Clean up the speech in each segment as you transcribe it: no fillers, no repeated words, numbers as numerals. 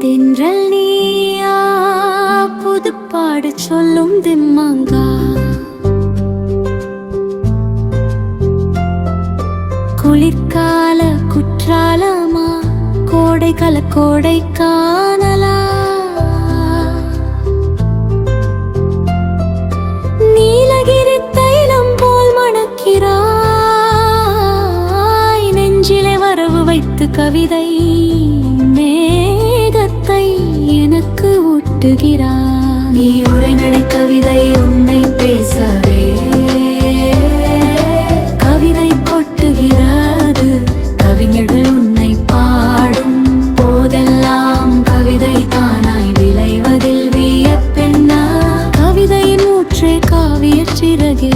தென்றல் நீயா புதுப்பாடு சொல்லும் திம்மங்கா குளிர்கால குற்றாலமா கோடை காணலா நீலகிரி தைலம் போல் மணக்கிறாய் நெஞ்சிலே வரவு வைத்து கவிதை மேகத்தை எனக்கு ஊட்டுகிறாய் நீ உரைநடை கவிதை உன்னை பேசவே கவிதை கொட்டுகிறது கவிஞர்கள் உன்னை பாடும் போதெல்லாம் கவிதை தானாய் விளைவதில் வியப்பென்னா கவிதையின் ஊற்றே காவிய சிறகே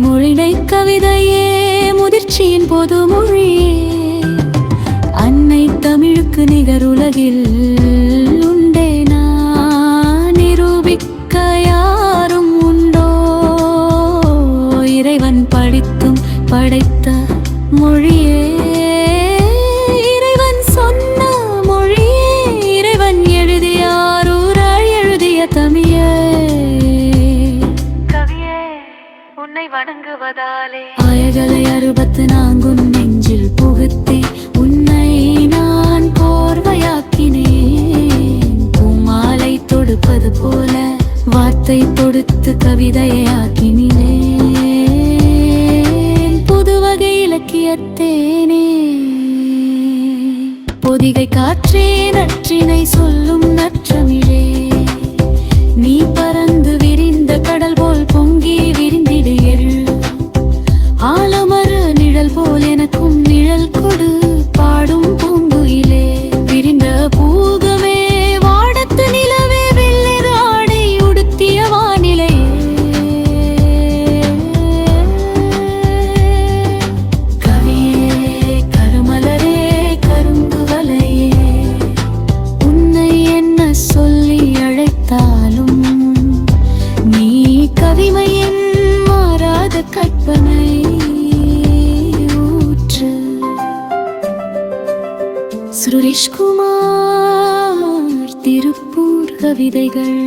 மொழிடை கவிதையே முதிர்ச்சியின் பொது மொழியே அன்னை தமிழுக்கு நிகர் உலகில் உண்டே நான் நிரூபிக்க யாரும் உண்டோ இறைவன் படித்தும் படைத்த மொழியே இறைவன் சொன்ன மொழியே இறைவன் எழுதியாரூராய் எழுதிய தமிழே கவியே உன்னை வணங்குவதாலே ஆயகளை 64 நெஞ்சில் புகுத்தே உன்னை நான் கோர்வையாக்கினேன் பூமாலை தொடுப்பது போல வார்த்தை தொடுத்து கவிதையை ஆக்கினேன் புதுவகை இலக்கியத்தேனே பொதிகை காற்றே நற்றினை சொல்லும் நற்றமிழே நீ பறந்து விரிந்த கடல் போல் பொங்கி விரிந்திடு எழு ஆலமர நிழல் போல் எனக்கும் நிழல் கொடு பாடும் பூங்குயிலே விரிந்த பூகமே வாடத்து நிலவே வெள்ளிரு ஆடை உடுத்திய வானிலை கவியே கருமலரே கருங்குவலையே உன்னை என்ன சொல்லி அழைத்தாலும் நீ கவிமையின் மாறாத கற்பனை சுரேஷ் குமார் திருப்பூர் கவிதைகள்